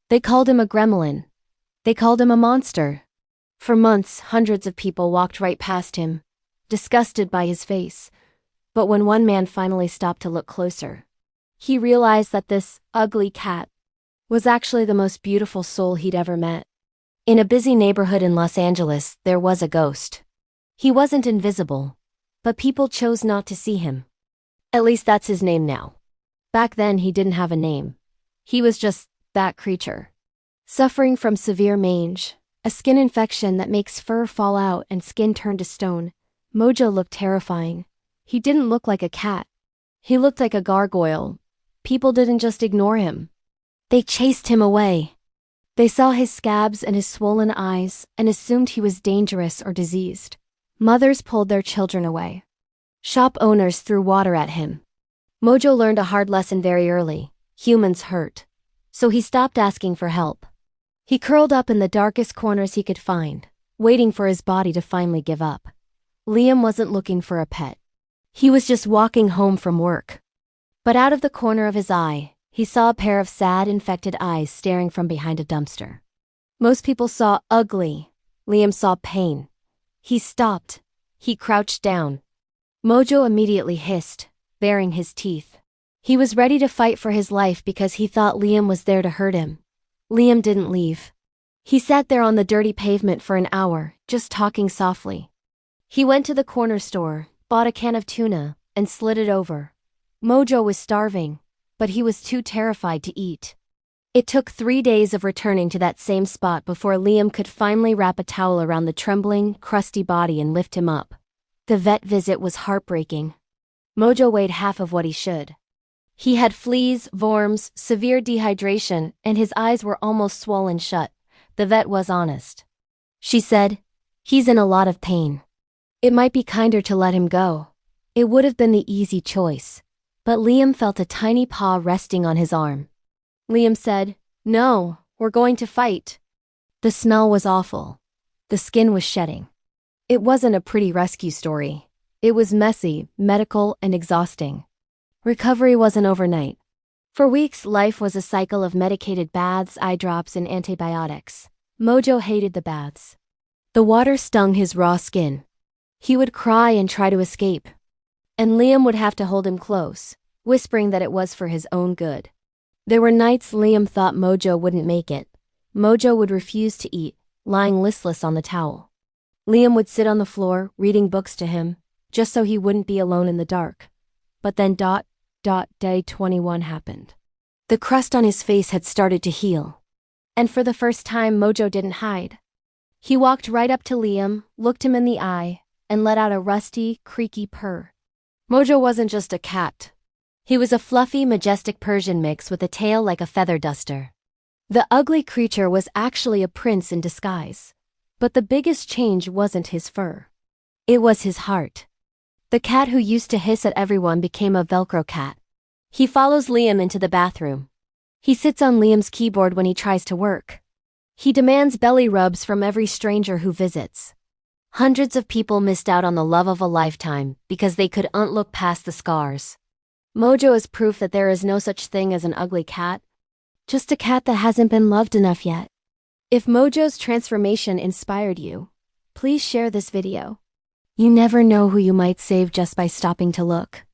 They called him a gremlin. They called him a monster. For months, hundreds of people walked right past him, disgusted by his face. But when one man finally stopped to look closer, he realized that this ugly cat was actually the most beautiful soul he'd ever met. In a busy neighborhood in Los Angeles, there was a ghost. He wasn't invisible, but people chose not to see him. At least that's his name now. Back then he didn't have a name. He was just that creature. Suffering from severe mange, a skin infection that makes fur fall out and skin turn to stone, Mojo looked terrifying. He didn't look like a cat. He looked like a gargoyle. People didn't just ignore him. They chased him away. They saw his scabs and his swollen eyes and assumed he was dangerous or diseased. Mothers pulled their children away. Shop owners threw water at him. Mojo learned a hard lesson very early. Humans hurt. So he stopped asking for help. He curled up in the darkest corners he could find, waiting for his body to finally give up. Liam wasn't looking for a pet. He was just walking home from work. But out of the corner of his eye, he saw a pair of sad, infected eyes staring from behind a dumpster. Most people saw ugly. Liam saw pain. He stopped. He crouched down. Mojo immediately hissed, baring his teeth. He was ready to fight for his life because he thought Liam was there to hurt him. Liam didn't leave. He sat there on the dirty pavement for an hour, just talking softly. He went to the corner store, bought a can of tuna, and slid it over. Mojo was starving, but he was too terrified to eat. It took 3 days of returning to that same spot before Liam could finally wrap a towel around the trembling, crusty body and lift him up. The vet visit was heartbreaking. Mojo weighed half of what he should. He had fleas, worms, severe dehydration, and his eyes were almost swollen shut. The vet was honest. She said, "He's in a lot of pain. It might be kinder to let him go." It would have been the easy choice, but Liam felt a tiny paw resting on his arm. Liam said, "No, we're going to fight." The smell was awful. The skin was shedding. It wasn't a pretty rescue story. It was messy, medical, and exhausting. Recovery wasn't overnight. For weeks, life was a cycle of medicated baths, eye drops, and antibiotics. Mojo hated the baths. The water stung his raw skin. He would cry and try to escape. And Liam would have to hold him close, whispering that it was for his own good. There were nights Liam thought Mojo wouldn't make it. Mojo would refuse to eat, lying listless on the towel. Liam would sit on the floor, reading books to him, just so he wouldn't be alone in the dark. But then day 21 happened. The crust on his face had started to heal. And for the first time, Mojo didn't hide. He walked right up to Liam, looked him in the eye, and let out a rusty, creaky purr. Mojo wasn't just a cat. He was a fluffy, majestic Persian mix with a tail like a feather duster. The ugly creature was actually a prince in disguise. But the biggest change wasn't his fur. It was his heart. The cat who used to hiss at everyone became a Velcro cat. He follows Liam into the bathroom. He sits on Liam's keyboard when he tries to work. He demands belly rubs from every stranger who visits. Hundreds of people missed out on the love of a lifetime because they couldn't look past the scars. Mojo is proof that there is no such thing as an ugly cat, just a cat that hasn't been loved enough yet. If Mojo's transformation inspired you, please share this video. You never know who you might save just by stopping to look.